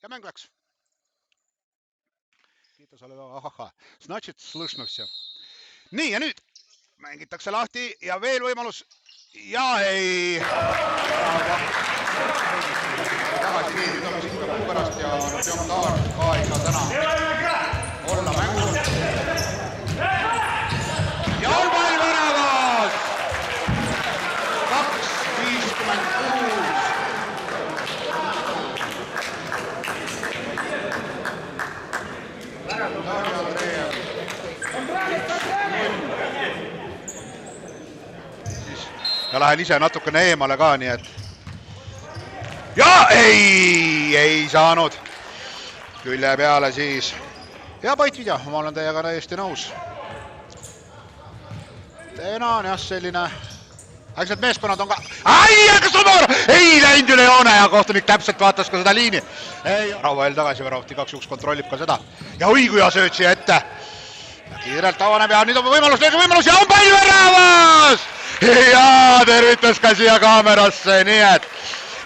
Ja mäng läks. Kiitos, oli ahaha. Значит, слышно все. Nii, ja nüüd mängitakse lahti ja veel võimalus. Ja ei. Tagasi nüüd on ikka muu pärast ja Artjom Taar ka ei saa täna olla mängul. Ja on pall väravas! 2.56. Ja lähen ise natukene eemale ka, nii et... Ja ei saanud. Külje peale siis. Ja Pait Video, ma olen teiega täiesti nõus. Teena on jah selline... Eks need meeskonnad on ka... Kas on noor? Ei läinud üle joone ja kohtunik täpselt vaatas ka seda liini. Rauva veel tagasi väravti, kaks juks kontrollib ka seda. Ja õigu ja sööt siia ette. Ja kiirelt avaneb ja nüüd on võimalus ja on pall väravas! Ja tervitas ka siia kaamerasse, nii et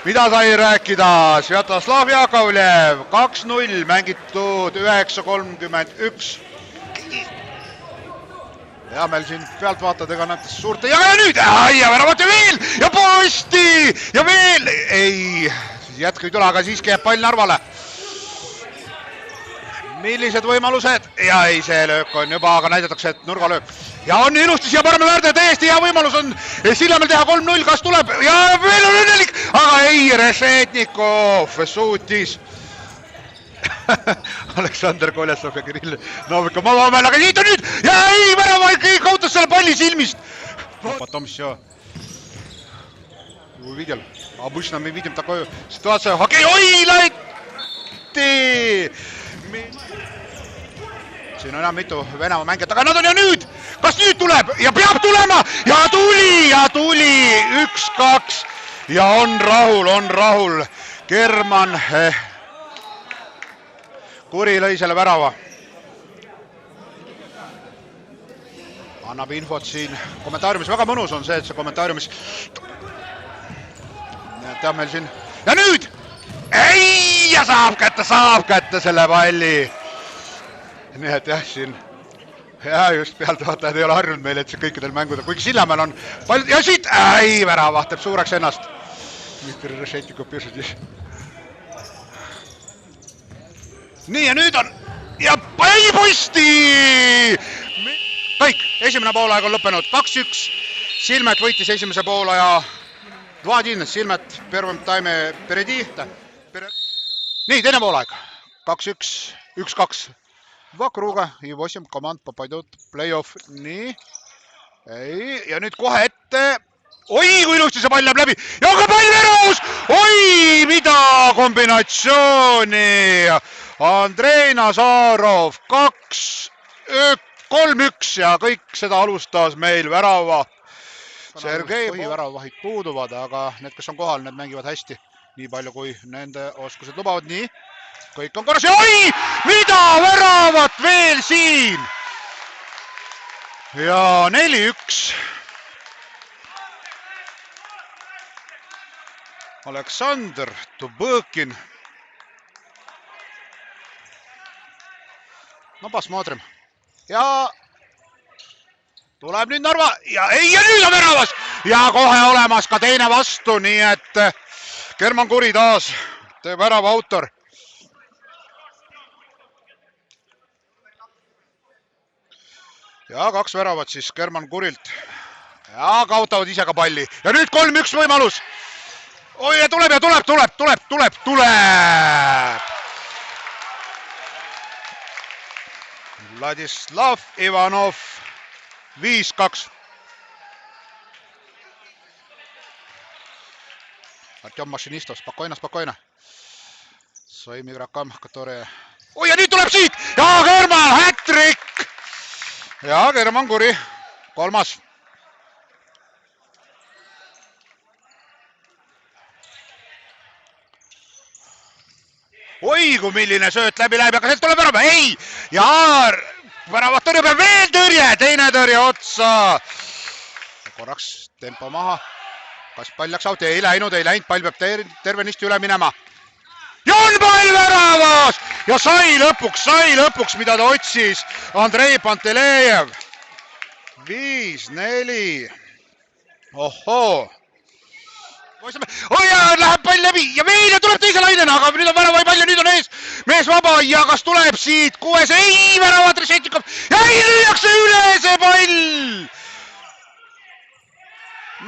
mida sai rääkida? Svjatoslav Jakovlev 2-0 mängitud 9.31. Ja meil siin pealtvaatadega näitas suurte ja nüüd ja väravat ja veel ja posti ja veel ei jätku ei tule, aga siiski jääb pall Narvale. Millised võimalused? Ja ei, see löök on juba, aga näidatakse, et nurgalöök. Ja on ilusti siia parema väärde, täiesti hea võimalus on Sillamäel teha 3-0, kas tuleb? Ja veel on õnnelik, aga ei, Rešetnikov suutis. Aleksandr Koljasov ja Kirill Novika Mavamel, aga siit on nüüd! Ja ei, värava ei kautas selle palli silmist! Потом все. Увидел. Обычно мы видим такую ситуацию. Хоккей! Oi, laiti! Siin on enam mitu Venemaa mängijat, aga nad on ja nüüd! Kas nüüd tuleb? Ja peab tulema! Ja tuli! 1-2. Ja on rahul. German Kuri lõi selle värava. Annab infot siin kommentaariumis. Väga mõnus on see, et see kommentaariumis... Teab meil siin... Ja nüüd! Ei! Ja saab kätte selle palli. Nii et jah, siin... Ja just pealtvaatajad ei ole harjunud meil, et see kõikidel mängudel. Kuigi Sillamäel on palju... Ja siit! Ei! Värava teeb suureks ennast. Dmitri Rešetnikov pürsudis. Nii ja nüüd on ja pall posti! Kõik, esimene poolaeg on lõppenud 2-1. Silmet võitis esimese poolaja 2-1. Silmet первым тайме впереди. Nii, teine poolaeg 2-1, 1-2. 2 kruga ja 8 komand попадут play-off. Nii. Ei, ja nüüd kohe ette. Oi, kui ilusti see pall läheb läbi. Ja ka pall väravus! Oi, mida kombinatsiooni! Andrei Nazarov 3-1 ja kõik seda alustas meil värava. Sergei põhiväravahid puuduvad, aga need, kes on kohal, need mängivad hästi. Nii palju, kui nende oskused lubavad. Nii, kõik on korras. Ja oi, mida väravat veel siin! Ja 4-1. Aleksandr Tubõkin. No посмотрим. Ja tuleb nüüd Narva ja nüüd on väravas ja kohe olemas ka teine vastu, nii et German Kuri taas teeb värava autor. Ja 2 väravat siis German Kurilt. Ja kaotavad ise ka palli. Ja nüüd 3-1 võimalus. Oi, ja tuleb. Vladislav Ivanov 5-2. Artjom Mašinistov, spokojna. Своим игрокам, которые... Oi, ja nüüd tuleb siit! Ja German, hat-trick! Ja German Kuri, 3. Oi, kui milline sööt läbi läheb, aga sealt tuleb värava. Ei! Ja väravat tõrje peab veel tõrje, teine tõrje otsa. Korraks tempo maha. Kas pall läks out? Ei läinud, pall peab tervenisti üle minema. ja on pall väravas ja sai lõpuks, mida ta otsis Andrei Pantelejev. 5-4. Ohoo. Läheb pall läbi ja Veine tuleb teise lainena, aga nüüd on värava palju, nüüd on mees vaba ja kas tuleb siit 6, ei, värava Tresetnikov ja ei, lüüakse üle see pall.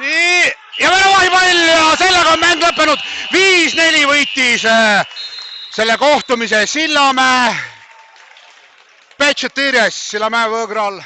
Nii, ja värava pall ja sellega on mäng lõppenud. 5-4 võitis selle kohtumise Sillamäe Petsetiires, Sillamäe võõgral.